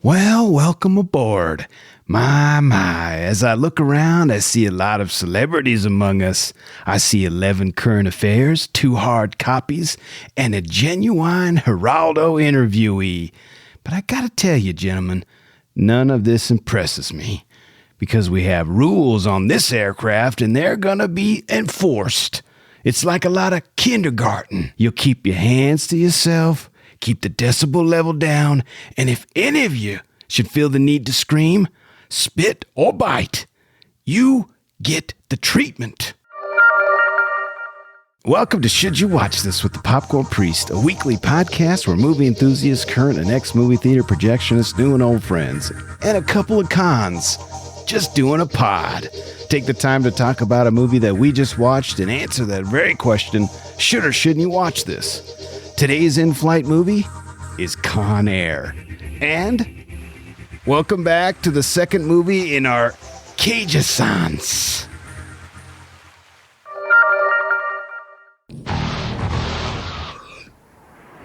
Well, welcome aboard. My, as I look around, I see a lot of celebrities among us. I see 11 current affairs, 2 hard copies, and a genuine Geraldo interviewee. But I gotta tell you, gentlemen, none of this impresses me. Because we have rules on this aircraft, and they're gonna be enforced. It's like a lot of kindergarten. You'll keep your hands to yourself, keep the decibel level down, and if any of you should feel the need to scream, spit, or bite, you get the treatment. Welcome to Should You Watch This with the Popcorn Priest, a weekly podcast where movie enthusiasts, current and ex-movie theater projectionists, new and old friends, and a couple of cons just doing a pod. Take the time to talk about a movie that we just watched and answer that very question, should or shouldn't you watch this? Today's in-flight movie is Con Air. And welcome back to the second movie in our Cageaissance.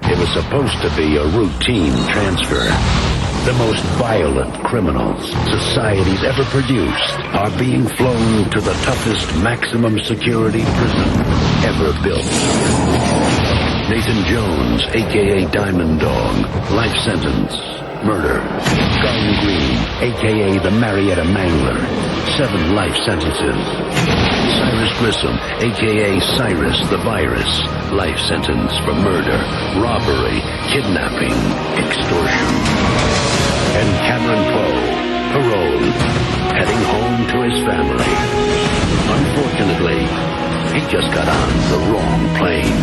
It was supposed to be a routine transfer. The most violent criminals society's ever produced are being flown to the toughest maximum security prison ever built. Nathan Jones, a.k.a. Diamond Dog, life sentence, murder. Garden Green, a.k.a. the Marietta Mangler, 7 life sentences. Cyrus Grissom, a.k.a. Cyrus the Virus, life sentence for murder, robbery, kidnapping, extortion. And Cameron Poe, paroled, heading home to his family. Unfortunately, he just got on the wrong plane.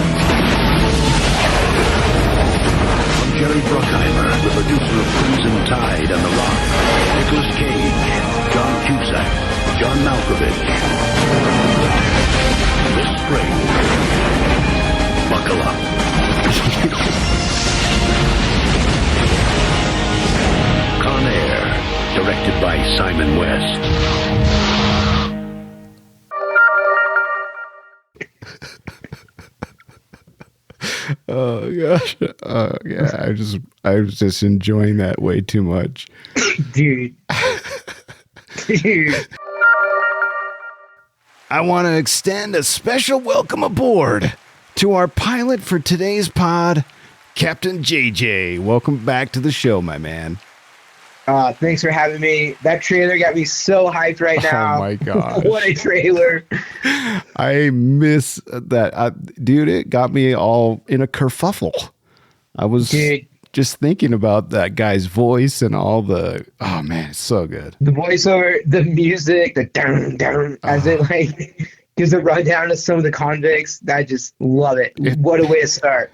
From Jerry Bruckheimer, the producer of Crimson Tide and The Rock, Nicolas Cage, John Cusack, John Malkovich. This spring, buckle up. Con Air, directed by Simon West. Oh gosh. Yeah, I was just enjoying that way too much. Dude. I want to extend a special welcome aboard to our pilot for today's pod, Captain JJ. Welcome back to the show, my man. Thanks for having me. That trailer got me so hyped right now. Oh my gosh. What a trailer. I miss that. Dude, it got me all in a kerfuffle. I was just thinking about that guy's voice and all the, oh man, it's so good. The voiceover, the music, the dun dun, as it like gives a rundown of some of the convicts. I just love it. What a way to start.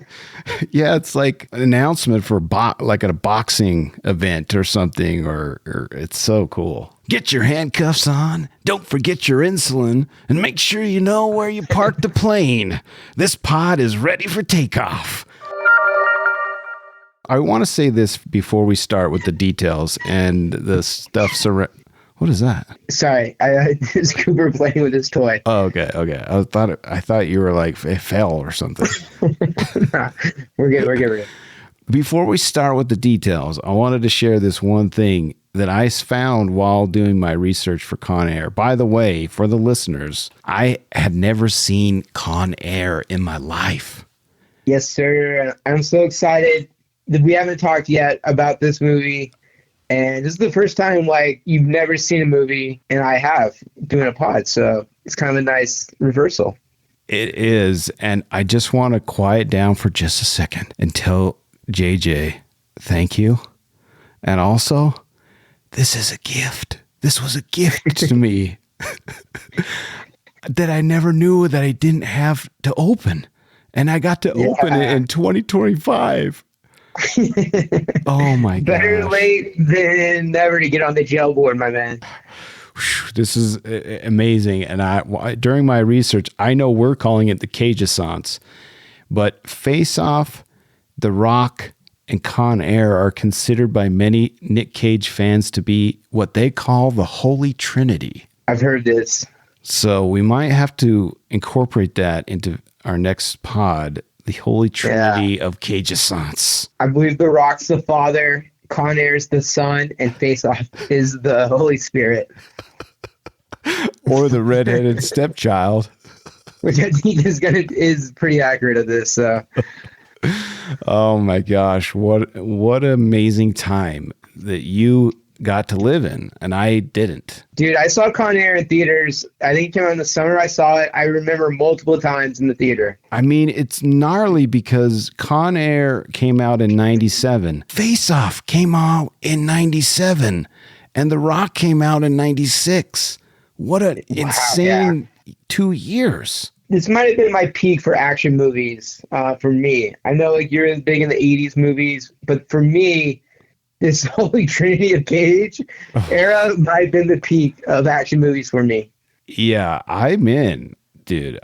Yeah, it's like an announcement for like at a boxing event or something, or it's so cool. Get your handcuffs on, don't forget your insulin, and make sure you know where you parked the plane. This pod is ready for takeoff. I want to say this before we start with the details and the stuff What is that? Sorry, it's Cooper playing with his toy. Oh, okay. I thought you were like, it fell or something. Nah, we're good. Before we start with the details, I wanted to share this one thing that I found while doing my research for Con Air. By the way, for the listeners, I had never seen Con Air in my life. Yes, sir. I'm so excited that we haven't talked yet about this movie. And this is the first time, like, you've never seen a movie, and I have, doing a pod. So it's kind of a nice reversal. It is. And I just want to quiet down for just a second and tell JJ, thank you. And also, this is a gift. This was a gift to me that I never knew that I didn't have to open. And I got to open it in 2025. Oh my god! Better late than never to get on the jail board, my man. This is amazing, and I during my research, I know we're calling it the Cageaissance, but Face Off, The Rock, and Con Air are considered by many Nick Cage fans to be what they call the Holy Trinity. I've heard this. So we might have to incorporate that into our next pod, the Holy Trinity of Cageaissance. I believe The Rock's the Father, Con Air's the Son, and Face Off is the Holy Spirit. Or the redheaded stepchild. Which I think is pretty accurate of this. Oh my gosh, what an amazing time that you got to live in, and I didn't. Dude, I saw Con Air in theaters. I think it came out in the summer I saw it. I remember multiple times in the theater. I mean, it's gnarly because Con Air came out in 97. Face Off came out in 97. And The Rock came out in 96. What an insane 2 years. This might have been my peak for action movies for me. I know like you're big in the 80s movies, but for me, this Holy Trinity of Cage era might have been the peak of action movies for me. Yeah, I'm in, dude.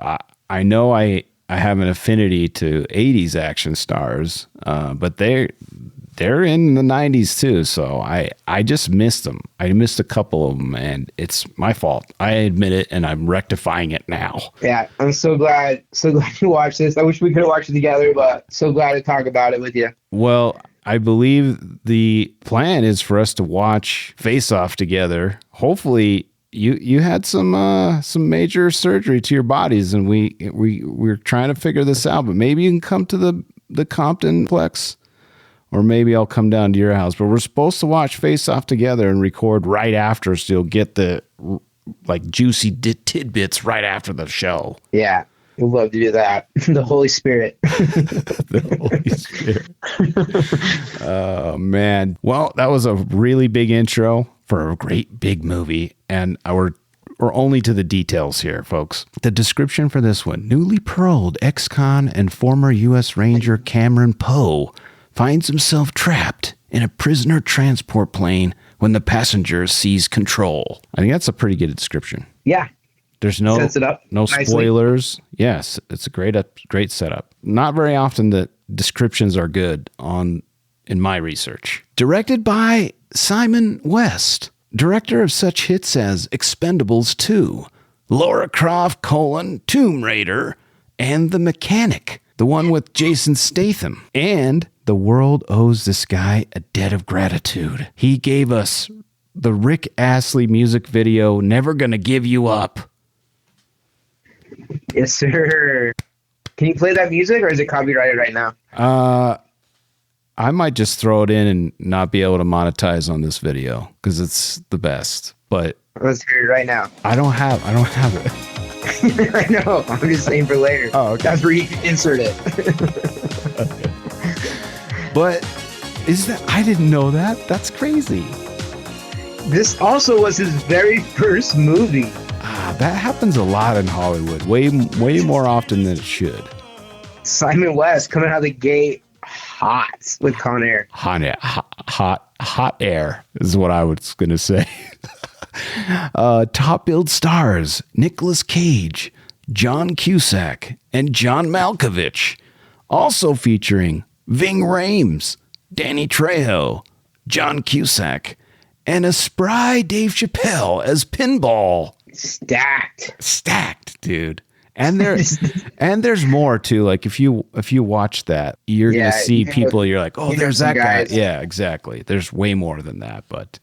I know I have an affinity to 80s action stars, but they're in the 90s too, so I just missed them. I missed a couple of them, and it's my fault. I admit it, and I'm rectifying it now. Yeah, I'm so glad you watched this. I wish we could have watched it together, but so glad to talk about it with you. Well, I believe the plan is for us to watch Face Off together. Hopefully, you had some major surgery to your bodies, and we're trying to figure this out. But maybe you can come to the Compton Plex, or maybe I'll come down to your house. But we're supposed to watch Face Off together and record right after, so you'll get the like juicy tidbits right after the show. Yeah. We'd love to do that. The Holy Spirit. The Holy Spirit. Oh, man. Well, that was a really big intro for a great big movie. And we're only to the details here, folks. The description for this one: newly paroled ex-con and former U.S. Ranger Cameron Poe finds himself trapped in a prisoner transport plane when the passenger seize control. I think that's a pretty good description. Yeah. There's no spoilers. Nicely. Yes, it's a great setup. Not very often that descriptions are good in my research. Directed by Simon West, director of such hits as Expendables 2, Lara Croft: Tomb Raider, and The Mechanic, the one with Jason Statham. And The World Owes This Guy a Debt of Gratitude. He gave us the Rick Astley music video, Never Gonna Give You Up. Yes, sir. Can you play that music, or is it copyrighted right now? I might just throw it in and not be able to monetize on this video because it's the best. But let's hear it right now. I don't have it. I know. I'm just saying for later. Oh, okay. That's where you can insert it. But I didn't know that. That's crazy. This also was his very first movie. That happens a lot in Hollywood, way more often than it should. Simon West coming out of the gate hot with Con Air. Hot air is what I was going to say. Top billed stars: Nicolas Cage, John Cusack, and John Malkovich. Also featuring Ving Rhames, Danny Trejo, John Cusack, and a spry Dave Chappelle as Pinball. Stacked, dude. And there's more too. Like if you watch that, you're gonna see people. You're like, oh, there's that guy. Yeah, exactly. There's way more than that. But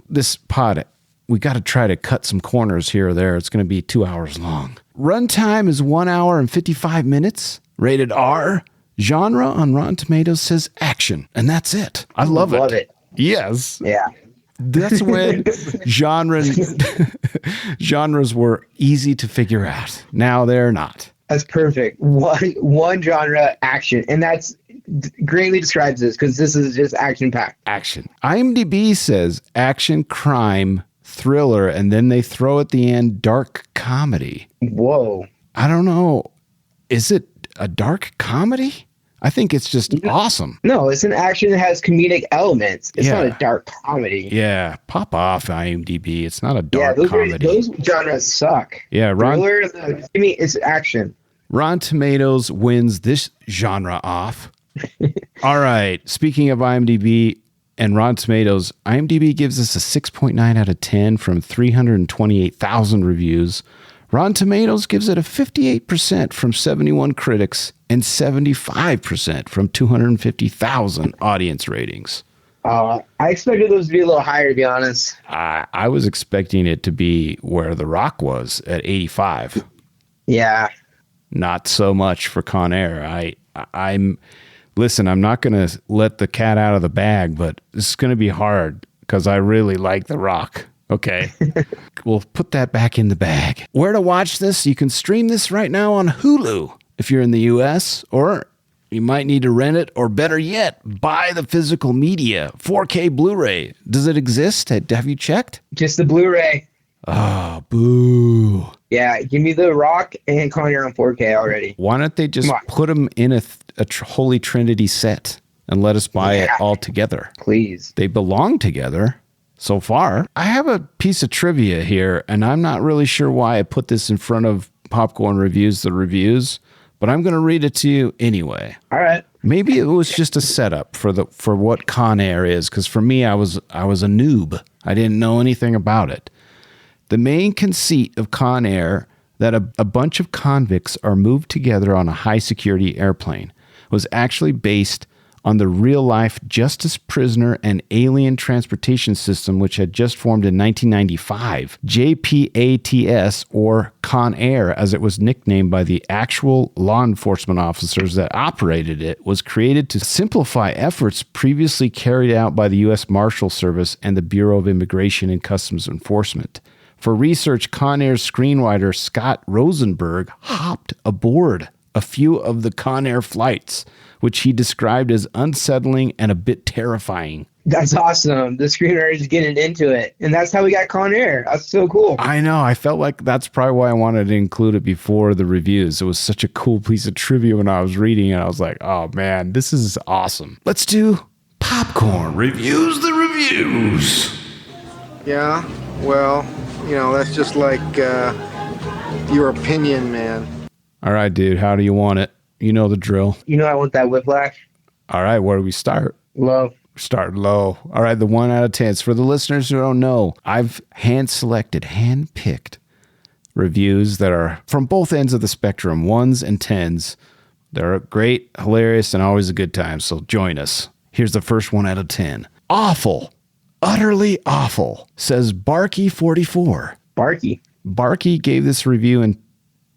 this pod, we got to try to cut some corners here or there. It's going to be 2 hours long. Runtime is 1 hour and 55 minutes. Rated R. Genre on Rotten Tomatoes says action, and that's it. I love it. Yes. Yeah. That's when genres were easy to figure out. Now they're not. That's perfect. One genre, action, and that's greatly describes this because this is just action packed. Action. IMDb says action, crime, thriller, and then they throw at the end dark comedy. Whoa. I don't know. Is it a dark comedy? I think it's just awesome. No, it's an action that has comedic elements. It's not a dark comedy. Yeah, pop off IMDb. It's not a dark comedy. Those genres suck. Yeah, thriller. It's action. Rotten Tomatoes wins this genre off. All right. Speaking of IMDb and Rotten Tomatoes, IMDb gives us a 6.9 out of 10 from 328,000 reviews. Rotten Tomatoes gives it a 58% from 71 critics and 75% from 250,000 audience ratings. I expected those to be a little higher, to be honest. I was expecting it to be where The Rock was at 85. Yeah. Not so much for Con Air. Listen, I'm not going to let the cat out of the bag, but it's going to be hard because I really like The Rock. Okay. We'll put that back in the bag. Where to watch this? You can stream this right now on Hulu if you're in the US, or you might need to rent it, or better yet, buy the physical media, 4K Blu-ray. Does it exist? Have you checked? Just the Blu-ray. Oh, boo. Yeah, give me The Rock and Con Air on 4K already. Why don't they just put them in a Holy Trinity set and let us buy it all together? Please. They belong together. So far, I have a piece of trivia here, and I'm not really sure why I put this in front of Popcorn Reviews, the reviews, but I'm going to read it to you anyway. All right. Maybe it was just a setup for what Con Air is, because for me, I was a noob. I didn't know anything about it. The main conceit of Con Air, that a bunch of convicts are moved together on a high-security airplane, was actually based on the real-life justice prisoner and alien transportation system, which had just formed in 1995. JPATS, or Con Air, as it was nicknamed by the actual law enforcement officers that operated it, was created to simplify efforts previously carried out by the U.S. Marshal Service and the Bureau of Immigration and Customs Enforcement. For research, Con Air's screenwriter Scott Rosenberg hopped aboard a few of the Con Air flights, which he described as unsettling and a bit terrifying. That's awesome. The screenwriter is getting into it. And that's how we got Con Air. That's so cool. I know. I felt like that's probably why I wanted to include it before the reviews. It was such a cool piece of trivia when I was reading it. I was like, oh man, this is awesome. Let's do Popcorn Reviews the Reviews. Yeah, well, that's just like your opinion, man. All right, dude. How do you want it? You know the drill. I want that whiplash. All right, where do we start? Low. Start low. All right, the 1 out of 10. For the listeners who don't know, I've hand-picked reviews that are from both ends of the spectrum, 1s and 10s. They're great, hilarious, and always a good time, so join us. Here's the first 1 out of 10. Awful. Utterly awful, says Barky44. Barky. Barky gave this review in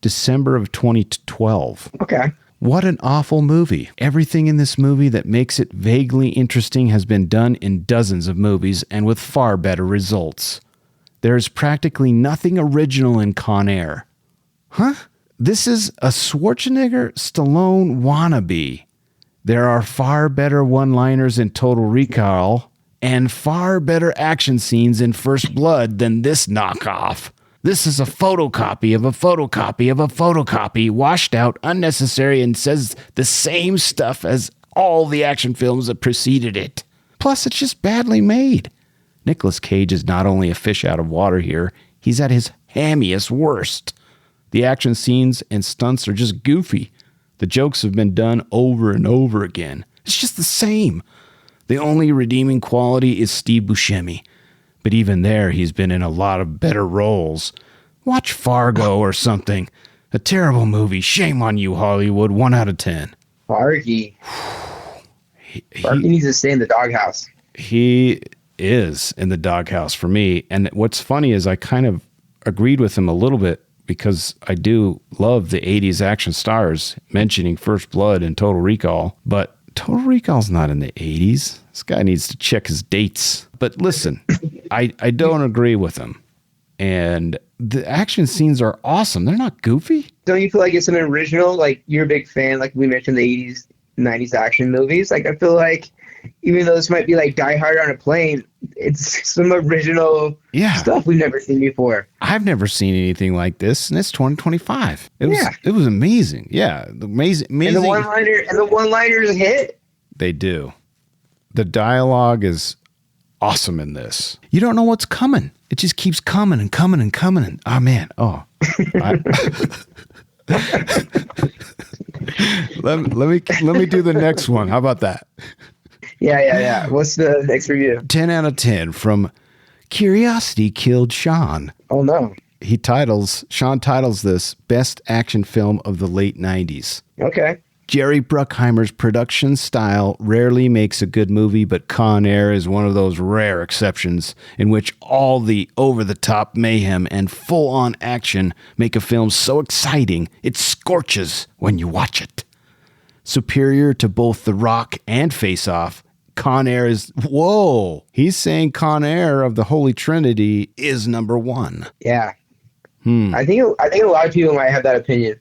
December of 2012. Okay. What an awful movie. Everything in this movie that makes it vaguely interesting has been done in dozens of movies and with far better results. There is practically nothing original in Con Air. Huh? This is a Schwarzenegger-Stallone wannabe. There are far better one-liners in Total Recall and far better action scenes in First Blood than this knockoff. This is a photocopy of a photocopy of a photocopy, washed out, unnecessary, and says the same stuff as all the action films that preceded it. Plus, it's just badly made. Nicolas Cage is not only a fish out of water here, he's at his hammiest worst. The action scenes and stunts are just goofy. The jokes have been done over and over again. It's just the same. The only redeeming quality is Steve Buscemi. But even there, he's been in a lot of better roles. Watch Fargo or something. A terrible movie. Shame on you, Hollywood. 1 out of 10. Barky. Barky needs to stay in the doghouse. He is in the doghouse for me. And what's funny is I kind of agreed with him a little bit because I do love the 80s action stars, mentioning First Blood and Total Recall. But Total Recall's not in the 80s. This guy needs to check his dates. But listen, I don't agree with him. And the action scenes are awesome. They're not goofy. Don't you feel like it's an original? Like, you're a big fan, like we mentioned, the 80s, 90s action movies. Like, I feel like even though this might be like Die Hard on a plane, it's some original stuff we've never seen before. I've never seen anything like this, and it's 2025. It was amazing. Yeah, amazing. And the one-liners hit. They do. The dialogue is awesome in this. You don't know what's coming. It just keeps coming and coming and coming. And oh man, let me do the next one. How about that? Yeah. What's the next review? 10 out of 10 from Curiosity Killed Sean. Oh no. Sean titles this Best Action Film of the Late 90s. Okay. Jerry Bruckheimer's production style rarely makes a good movie, but Con Air is one of those rare exceptions in which all the over-the-top mayhem and full-on action make a film so exciting it scorches when you watch it. Superior to both The Rock and Face Off, Con Air is... Whoa! He's saying Con Air of the Holy Trinity is number one. Yeah. I think a lot of people might have that opinion.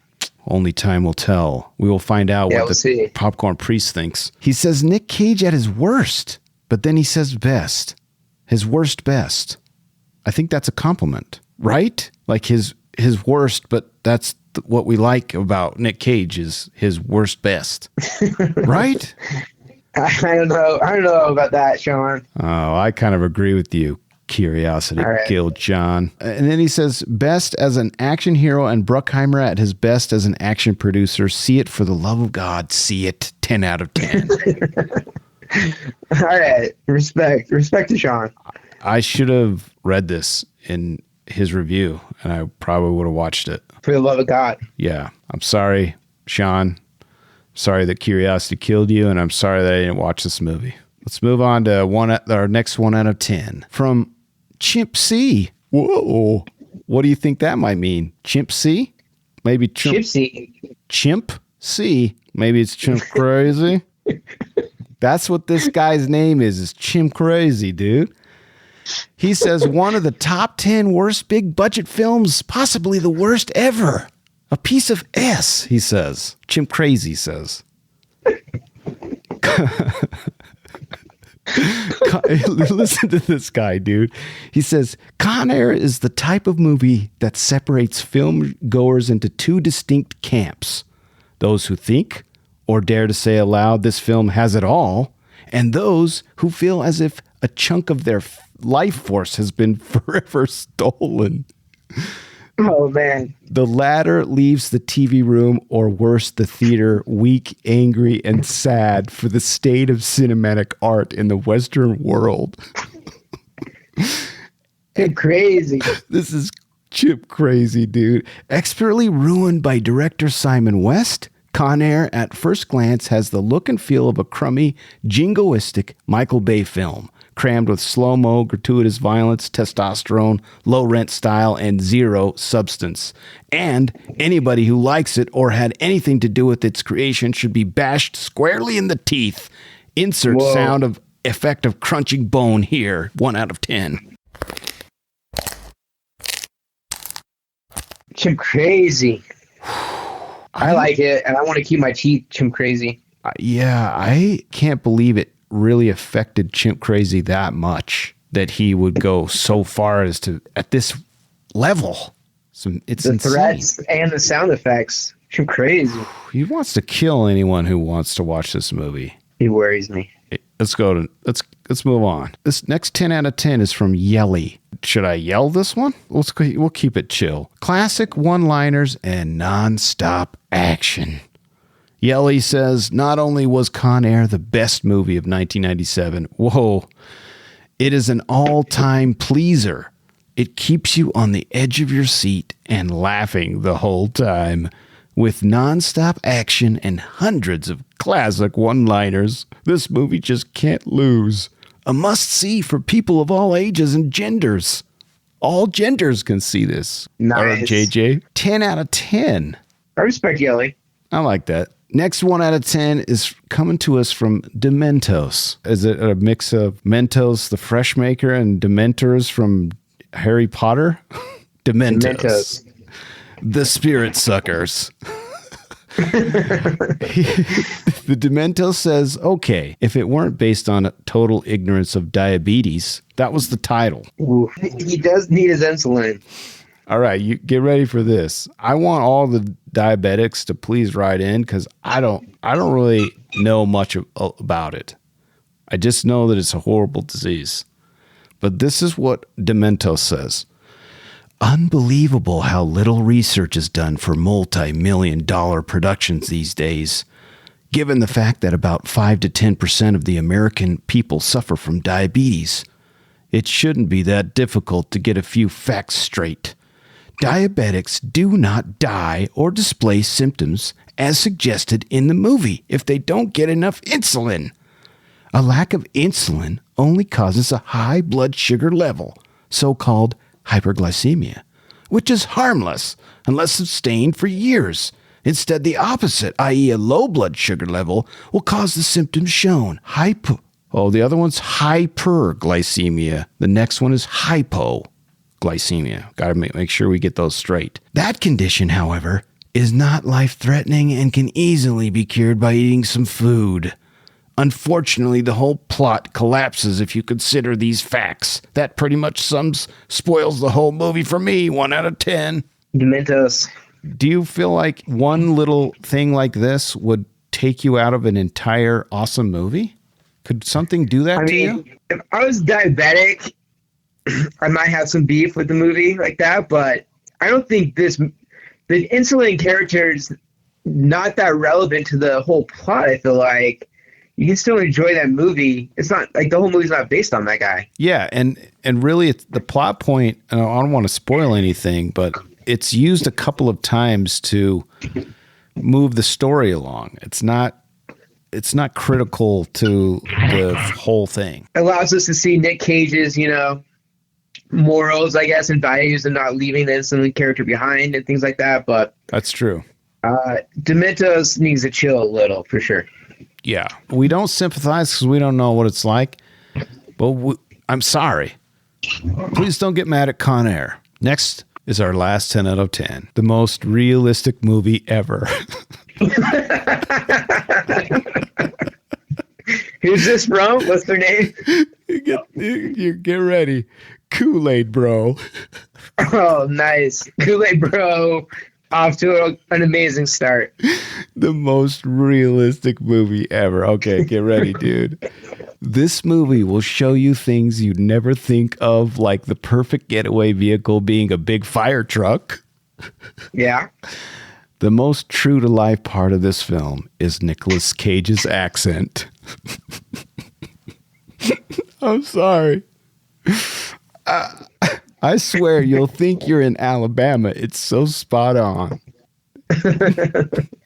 Only time will tell. We will find out what the popcorn priest thinks. He says Nick Cage at his worst, but then he says best. His worst best. I think that's a compliment, right? Like his worst, but that's what we like about Nick Cage is his worst best. Right? I don't know about that, Sean. Oh, I kind of agree with you. Curiosity killed John. And then he says, best as an action hero and Bruckheimer at his best as an action producer. See it for the love of God. See it. 10 out of 10. All right. Respect to Sean. I should have read this in his review and I probably would have watched it. For the love of God. Yeah. I'm sorry, Sean. Sorry that curiosity killed you, and I'm sorry that I didn't watch this movie. Let's move on to our next 1 out of 10 from Chimp C. Whoa. What do you think that might mean? Chimp C? Maybe Chimp C. Chimp C. Maybe it's Chimp Crazy. That's what this guy's name is Chimp Crazy, dude. He says one of the top 10 worst big budget films, possibly the worst ever. A piece of S, he says. Chimp Crazy says. Listen to this guy, dude. He says, Con Air is the type of movie that separates film goers into two distinct camps. Those who think or dare to say aloud this film has it all, and those who feel as if a chunk of their life force has been forever stolen. Oh, man. The latter leaves the TV room, or worse, the theater, weak, angry, and sad for the state of cinematic art in the Western world. Chimp Crazy. This is Chimp Crazy, dude. Expertly ruined by director Simon West, Con Air at first glance has the look and feel of a crummy, jingoistic Michael Bay film, crammed with slow-mo, gratuitous violence, testosterone, low-rent style, and zero substance. And anybody who likes it or had anything to do with its creation should be bashed squarely in the teeth. Insert sound of effect of crunching bone here. 1 out of 10. Chimp Crazy. I like it, and I want to keep my teeth Chimp Crazy. Yeah, I can't believe it really affected Chimp Crazy that much that he would go so far as to at this level. It's the insane. threats and the sound effects. Chimp Crazy. He wants to kill anyone who wants to watch this movie. He worries me. Let's move on. This next 10 out of 10 is from Yelly. Should I yell this one? We'll keep it chill. Classic one-liners and non-stop action. Yelly says, not only was Con Air the best movie of 1997, it is an all-time pleaser. It keeps you on the edge of your seat and laughing the whole time. With non-stop action and hundreds of classic one-liners, this movie just can't lose. A must-see for people of all ages and genders. All genders can see this. Nice. JJ. 10 out of 10. I respect Yelly. I like that. Next 1 out of 10 is coming to us from Dementos. Is it a mix of Mentos, the Fresh Maker, and Dementors from Harry Potter? Dementos. The Spirit Suckers. The Demento says, okay, if it weren't based on total ignorance of diabetes, that was the title. Ooh, he does need his insulin. All right, you get ready for this. I want all the diabetics to please write in because I don't really know much about it. I just know that it's a horrible disease. But this is what Demento says. Unbelievable how little research is done for multi-million-dollar productions these days, given the fact that about 5 to 10% of the American people suffer from diabetes. It shouldn't be that difficult to get a few facts straight. Diabetics do not die or display symptoms as suggested in the movie if they don't get enough insulin. A lack of insulin only causes a high blood sugar level, so-called hyperglycemia, which is harmless unless sustained for years. Instead, the opposite, i.e. a low blood sugar level, will cause the symptoms shown. The other one's hyperglycemia. The next one is hypoglycemia. Got to make sure we get those straight. That condition, however, is not life-threatening and can easily be cured by eating some food. Unfortunately, the whole plot collapses if you consider these facts. That pretty much spoils the whole movie for me, 1 out of 10. Dementos. Do you feel like one little thing like this would take you out of an entire awesome movie? Could something do that to you? If I was diabetic, I might have some beef with the movie like that, but I don't think the insulin character is not that relevant to the whole plot. I feel like you can still enjoy that movie. It's not like the whole movie's not based on that guy. Yeah, and really it's the plot point, and I don't want to spoil anything, but it's used a couple of times to move the story along. It's not critical to the whole thing. It allows us to see Nick Cage's, morals, I guess, and values, and not leaving the insulin character behind and things like that. But that's true. Dementos needs to chill a little for sure. Yeah, we don't sympathize because we don't know what it's like. But I'm sorry. Please don't get mad at Con Air. Next is our last 10 out of 10. The most realistic movie ever. Who's this from? What's their name? You get ready. Kool-Aid Bro. Oh, nice. Kool-Aid Bro. Off to an amazing start. The most realistic movie ever. Okay, get ready, dude. This movie will show you things you'd never think of, like the perfect getaway vehicle being a big fire truck. Yeah. The most true-to-life part of this film is Nicolas Cage's accent. I'm sorry. I swear you'll think you're in Alabama. It's so spot on.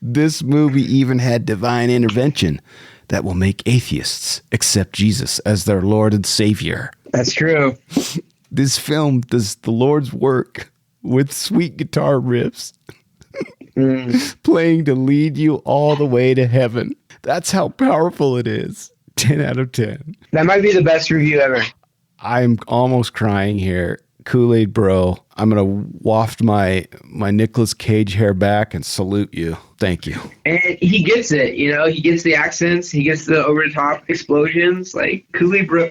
This movie even had divine intervention that will make atheists accept Jesus as their Lord and Savior. That's true. This film does the Lord's work with sweet guitar riffs playing to lead you all the way to heaven. That's how powerful it is. 10 out of 10. That might be the best review ever. I'm almost crying here. Kool-Aid Bro, I'm going to waft my Nicolas Cage hair back and salute you. Thank you. And he gets it, he gets the accents, he gets the over-the-top explosions. Like, Kool-Aid Bro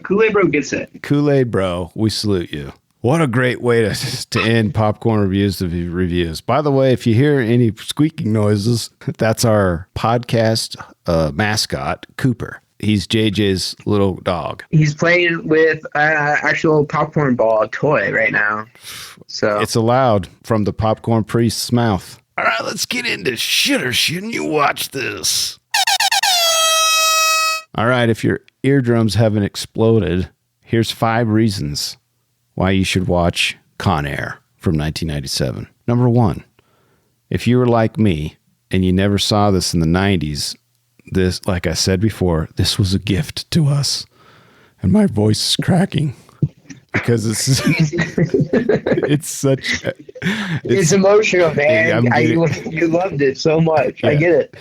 gets it. Kool-Aid Bro, we salute you. What a great way to end Popcorn Reviews. By the way, if you hear any squeaking noises, that's our podcast mascot, Cooper. He's JJ's little dog. He's playing with an actual popcorn ball toy right now. So it's allowed from the popcorn priest's mouth. All right, let's get into should or shouldn't you watch this? All right, if your eardrums haven't exploded, here's 5 reasons why you should watch Con Air from 1997. Number 1, if you were like me and you never saw this in the 90s, this, like I said before, this was a gift to us. And my voice is cracking because it's such... It's emotional, man. You loved it so much. Yeah. I get it.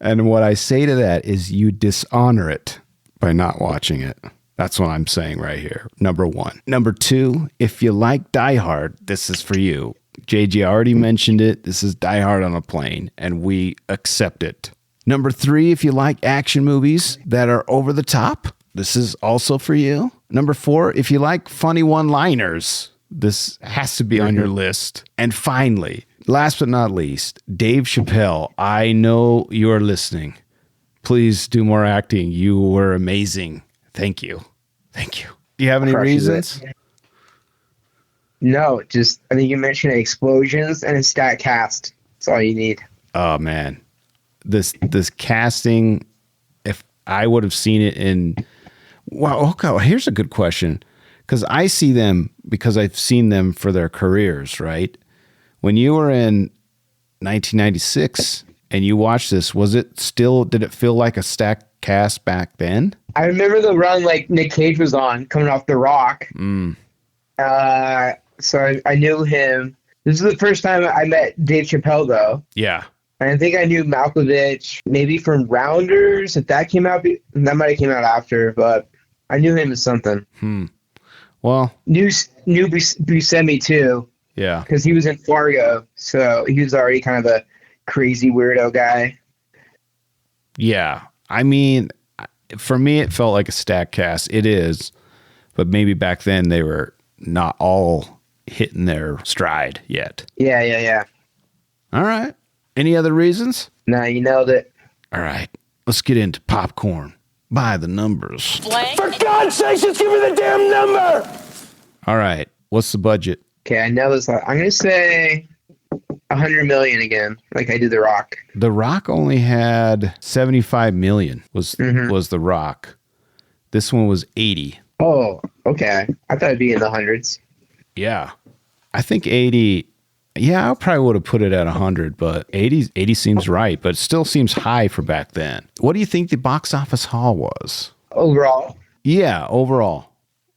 And what I say to that is you dishonor it by not watching it. That's what I'm saying right here. Number 1. Number 2, if you like Die Hard, this is for you. JJ already mentioned it. This is Die Hard on a plane, and we accept it. Number 3, if you like action movies that are over the top, this is also for you. Number 4, if you like funny one-liners, this has to be on your list. And finally, last but not least, Dave Chappelle, I know you're listening. Please do more acting. You were amazing. Thank you. Thank you. Do you have any reasons? No, just I think you mentioned explosions and a stat cast. That's all you need. Oh, man. This casting, if I would have seen it in, well, okay, here's a good question, because I see them because I've seen them for their careers, right? When you were in 1996 and you watched this, did it feel like a stacked cast back then? I remember the run like Nick Cage was on coming off The Rock. So I knew him. This is the first time I met Dave Chappelle, though. Yeah. And I think I knew Malkovich maybe from Rounders, if that came out. That might have came out after, but I knew him as something. Well, Knew Buscemi, too. yeah. Because he was in Fargo, so he was already kind of a crazy weirdo guy. Yeah. I mean, for me, it felt like a stacked cast. It is. But maybe back then they were not all hitting their stride yet. Yeah. All right. Any other reasons? No, you nailed it. All right. Let's get into popcorn. By the numbers. For God's sake, just give me the damn number! All right. What's the budget? Okay, I know this. I'm going to say 100 million again, like I did The Rock. The Rock only had 75 million was The Rock. This one was 80. Oh, okay. I thought it'd be in the hundreds. Yeah. I think 80. Yeah, I probably would have put it at 100, but 80 seems right, but it still seems high for back then. What do you think the box office haul was? Overall? Yeah, overall.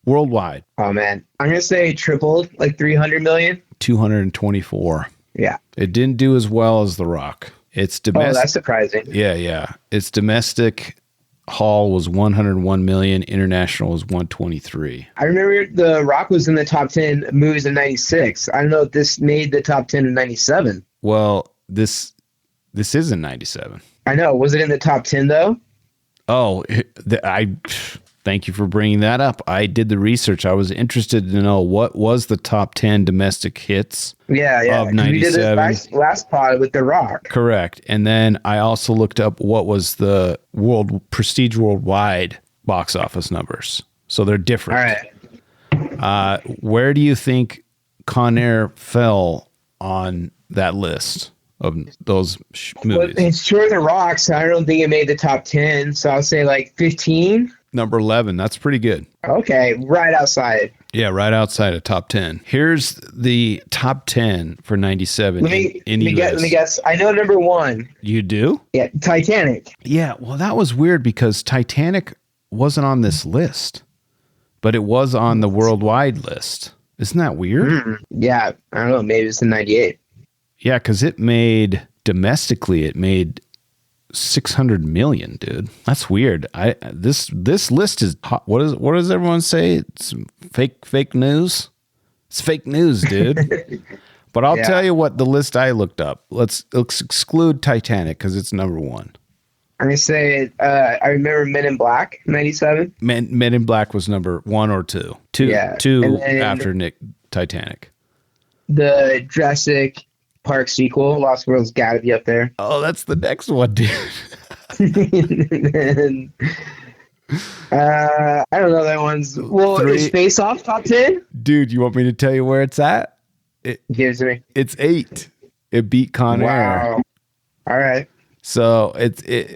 Worldwide. Oh, man. I'm going to say tripled, like 300 million. 224. Yeah. It didn't do as well as The Rock. It's domestic. Oh, that's surprising. Yeah. Its domestic haul was 101 million. International was 123. I remember The Rock was in the top 10 movies in 96. I don't know if this made the top 10 in 97. Well, this isn't 97. I know. Was it in the top 10, though? Oh, thank you for bringing that up. I did the research. I was interested to know what was the top 10 domestic hits Yeah. of 97. We did this last pod with The Rock. Correct. And then I also looked up what was the prestige worldwide box office numbers. So they're different. All right. Where do you think Con Air fell on that list of those Well, movies? it's sure The Rock, so I don't think it made the top 10. So I'll say like 15. Number 11. That's pretty good. Okay, right outside. Yeah, right outside of top 10. Here's the top 10 for 97 Let me US. guess. I know number one. You do? Yeah, Titanic. Yeah, well, that was weird because Titanic wasn't on this list, but it was on the worldwide list. Isn't that weird? Yeah, I don't know. Maybe it's in 98. Yeah, because it made 600 million, dude. That's weird. This list is hot. What does everyone say? It's fake news. It's fake news, dude. But I'll tell you what the list I looked up. Let's exclude Titanic because it's number one. I'm gonna say I remember Men in Black, 97. Men in Black was number one or two. Two And then after Titanic. The Jurassic Park sequel, Lost World's got to be up there. Oh, that's the next one, dude. And, I don't know that one's. Well, is Face Off top 10? Dude, you want me to tell you where it's at? Give it to me. It's 8. It beat Con Air. Wow. All right. So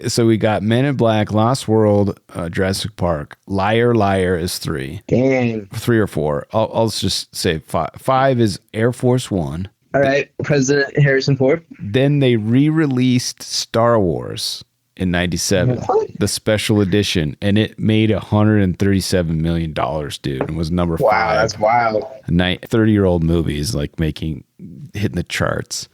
so we got Men in Black, Lost World, Jurassic Park. Liar Liar is 3. Dang. 3 or 4. I'll just say 5. 5 is Air Force One. All right. President Harrison Ford. Then they re-released Star Wars in 97, the special edition, and it made $137 million, dude, and was number 5. Wow, that's wild. 30-year-old movies like hitting the charts.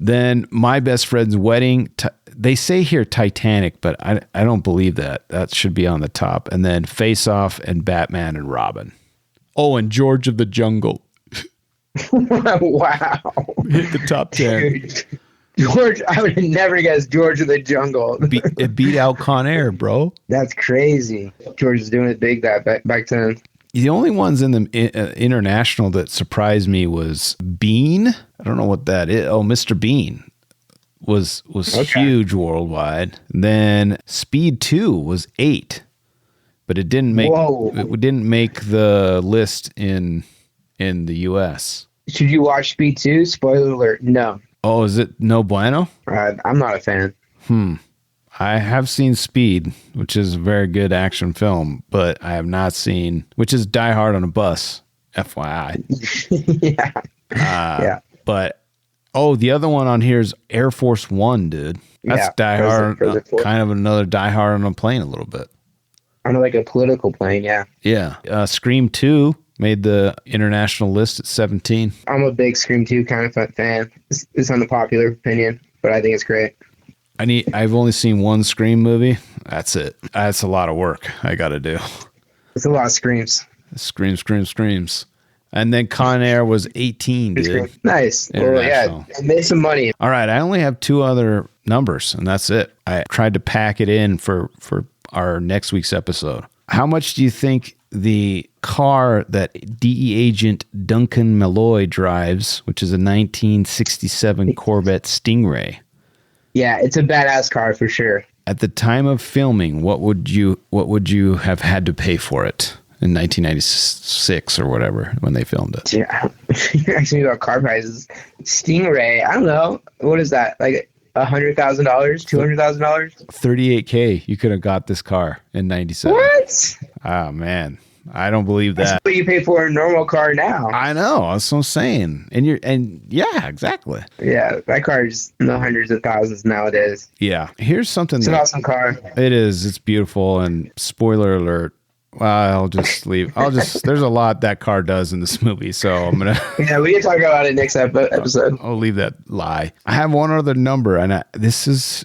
Then My Best Friend's Wedding. They say here Titanic, but I don't believe that. That should be on the top. And then Face Off and Batman and Robin. Oh, and George of the Jungle. Wow. Hit the top 10. George, I would have never guessed George of the Jungle. It beat out Con Air, bro. That's crazy. George is doing it big back then. The only ones in the international that surprised me was Bean. I don't know what that is. Oh, Mr. Bean was huge worldwide. Then Speed 2 was 8, but it didn't make the list in the US. Should you watch Speed 2? Spoiler alert, no. Oh, is it no bueno? I'm not a fan. I have seen Speed, which is a very good action film, but I have not seen, which is Die Hard on a Bus, FYI. Yeah. But Oh, the other one on here is Air Force One, dude. That's Die Hard, kind of another Die Hard on a plane a little bit. On like a political plane, yeah. Yeah. Scream 2 made the international list at 17. I'm a big Scream 2 kind of fan. It's unpopular opinion, but I think it's great. I've only seen one Scream movie. That's it. That's a lot of work I got to do. It's a lot of screams. Screams. And then Con Air was 18, dude. Nice. Well, yeah, it made some money. All right, I only have 2 other numbers, and that's it. I tried to pack it in for our next week's episode. How much do you think the car that DE agent Duncan Malloy drives, which is a 1967 Corvette Stingray? Yeah, it's a badass car for sure. At the time of filming, what would you have had to pay for it in 1996 or whatever when they filmed it? Yeah, you're asking me about car prices. Stingray, I don't know. What is that? Like $100,000, $200,000? $38,000. You could have got this car in 97. What? Oh man, I don't believe that. That's what you pay for a normal car now. I know. That's what I'm saying. And yeah, exactly. Yeah, that car is in the hundreds of thousands nowadays. Yeah. Here's something. It's an awesome car. It is. It's beautiful. And spoiler alert. Well, I'll just leave. There's a lot that car does in this movie, so I'm gonna. Yeah, we can talk about it next episode. I'll leave that lie. I have one other number, and this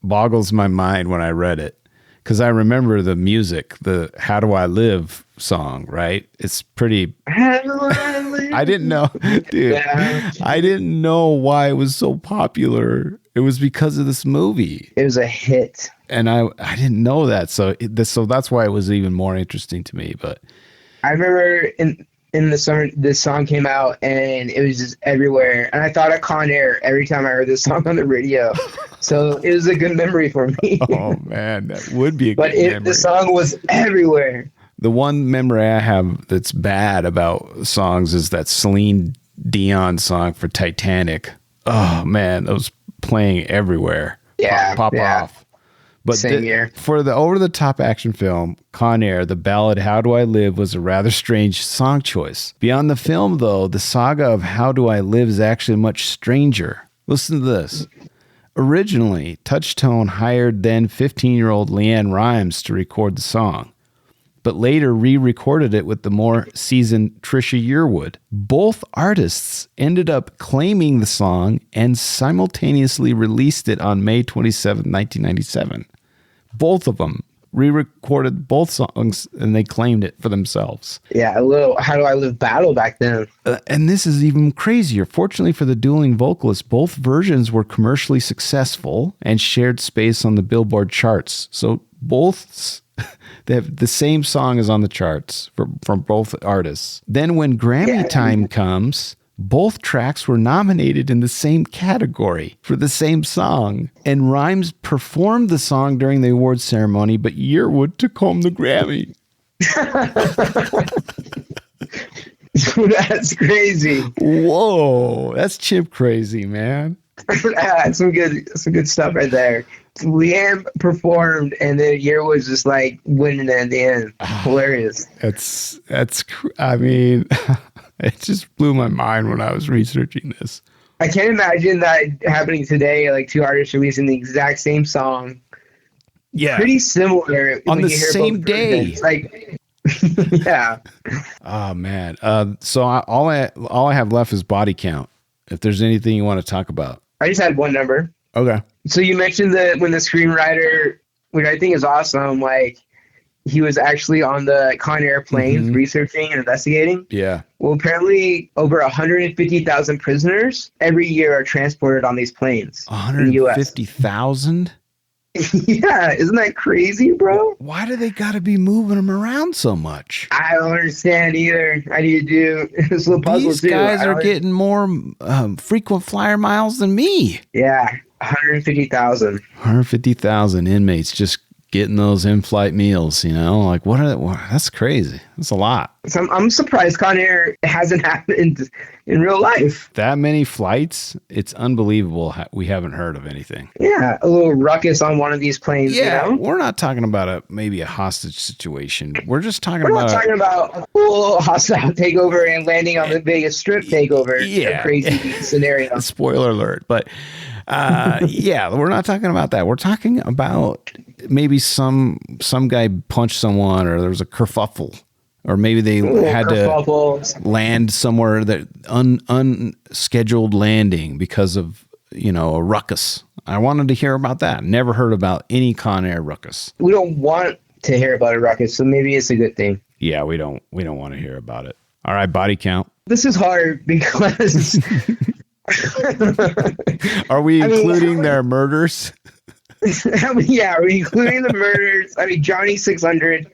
boggles my mind when I read it, because I remember the music, the "How Do I Live" song, right? It's pretty. How do I live? I didn't know, dude. Yeah. I didn't know why it was so popular. It was because of this movie. It was a hit. And I didn't know that, so that's why it was even more interesting to me. But I remember in the summer, this song came out, and it was just everywhere. And I thought of Con Air every time I heard this song on the radio. So it was a good memory for me. Oh man, that would be a good memory. But the song was everywhere. The one memory I have that's bad about songs is that Celine Dion song for Titanic. Oh man, that was playing everywhere. Yeah, pop off. But same year. For the over-the-top action film, Con Air, the ballad How Do I Live was a rather strange song choice. Beyond the film, though, the saga of How Do I Live is actually much stranger. Listen to this. Originally, Touchtone hired then 15-year-old Leanne Rimes to record the song, but later re-recorded it with the more seasoned Trisha Yearwood. Both artists ended up claiming the song and simultaneously released it on May 27, 1997. Both of them re-recorded both songs, and they claimed it for themselves. Yeah, a little How Do I Live battle back then. And this is even crazier. Fortunately for the dueling vocalists, both versions were commercially successful and shared space on the Billboard charts. So both... They have the same song is on the charts from both artists. Then when Grammy time comes, both tracks were nominated in the same category for the same song. And Rhymes performed the song during the awards ceremony, but Yearwood took home the Grammy. That's crazy. Whoa, that's chimp crazy, man. That's some good stuff right there. Leanne performed, and then Yearwood's just like winning at the end. Hilarious. I mean, it just blew my mind when I was researching this. I can't imagine that happening today, like two artists releasing the exact same song. Yeah. Pretty similar. On the same day. Like, yeah. Oh, man. So all I have left is body count. If there's anything you want to talk about. I just had one number. Okay. So you mentioned that when the screenwriter, which I think is awesome, like he was actually on the Con Air planes researching and investigating. Yeah. Well, apparently over 150,000 prisoners every year are transported on these planes. 150,000? Yeah, isn't that crazy, bro? Why do they got to be moving them around so much? I don't understand either. I need to do this little puzzle. These guys are getting more frequent flyer miles than me. Yeah, 150,000. 150,000 inmates just getting those in-flight meals, you know? Like, that's crazy. That's a lot. So I'm surprised Con Air hasn't happened in real life. That many flights, it's unbelievable. We haven't heard of anything. Yeah, a little ruckus on one of these planes. Yeah, you know? we're not talking about maybe a hostage situation. We're just talking We're about... not talking about a full hostile takeover and landing on the Vegas Strip takeover. Yeah. A crazy scenario. Spoiler alert. But yeah, we're not talking about that. We're talking about maybe some guy punched someone, or there was a kerfuffle, or maybe they had to land somewhere that unscheduled landing because of, you know, a ruckus. I wanted to hear about that. Never heard about any Con Air ruckus. We don't want to hear about a ruckus, so maybe it's a good thing. Yeah, we don't want to hear about it. All right, body count. This is hard because Are we including their murders? Yeah, are we including the murders? I mean, Johnny 600.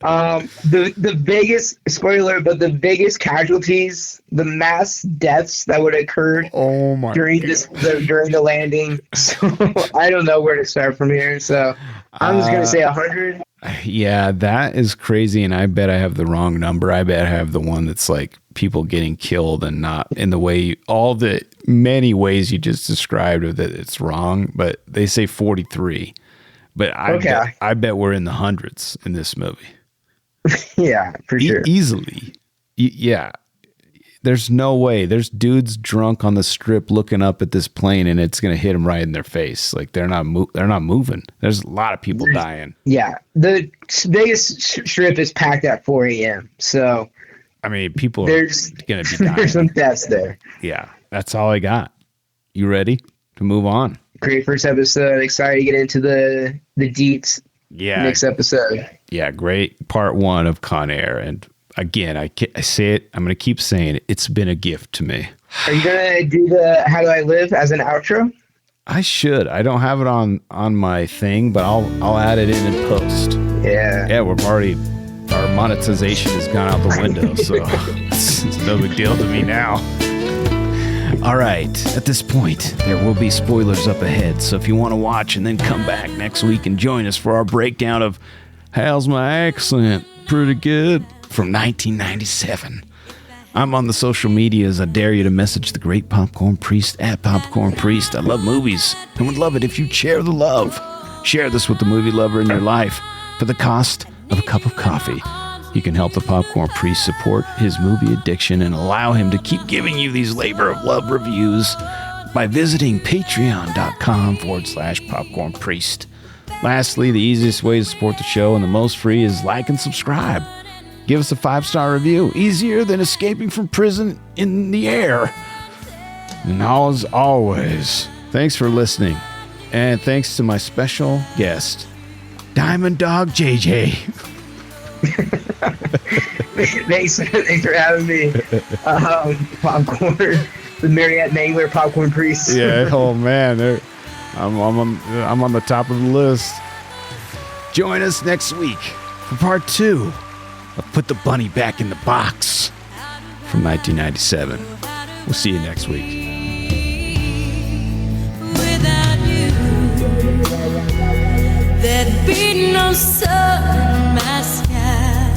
The biggest spoiler, but the biggest casualties, the mass deaths that would have occurred during the landing. So I don't know where to start from here. So I'm just gonna say 100. Yeah, that is crazy, and I bet I have the wrong number. I bet I have the one that's like people getting killed and not in the way, all the many ways you just described of that it's wrong, but they say 43. But I bet we're in the hundreds in this movie. Yeah, for sure. Easily. Yeah. There's no way. There's dudes drunk on the Strip looking up at this plane, and it's going to hit them right in their face. Like they're not moving. There's a lot of people dying. Yeah, the Vegas Strip is packed at 4 a.m. So I mean, people are going to be dying. There's some deaths there. Yeah, that's all I got. You ready to move on? Great first episode. Excited to get into the deets. Yeah, next episode. Yeah, great part 1 of Con Air. And again, I say it. I'm going to keep saying it. It's been a gift to me. Are you going to do the How Do I Live as an outro? I should. I don't have it on my thing, but I'll add it in post. Yeah. Yeah, our monetization has gone out the window, so it's no big deal to me now. All right. At this point, there will be spoilers up ahead, so if you want to watch and then come back next week and join us for our breakdown of How's My Accent? Pretty Good from 1997. I'm on the social medias. I dare you to message the great Popcorn Priest at Popcorn Priest. I love movies and would love it if you'd share the love. Share this with the movie lover in your life. For the cost of a cup of coffee, you can help the Popcorn Priest support his movie addiction and allow him to keep giving you these labor of love reviews by visiting patreon.com/Popcorn Priest. Lastly, the easiest way to support the show and the most free is like and subscribe. Give us a 5-star review. Easier than escaping from prison in the air. And as always, thanks for listening. And thanks to my special guest, Diamond Dog JJ. Thanks for having me. Popcorn, the Mariette Mangler Popcorn Priest. Yeah, oh man, I'm on the top of the list. Join us next week for part 2 of Put the Bunny Back in the Box from 1997. We'll see you next week. Without you, there'd be no sun in my sky.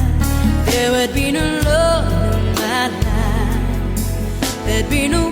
There would be no love in my life. There'd be no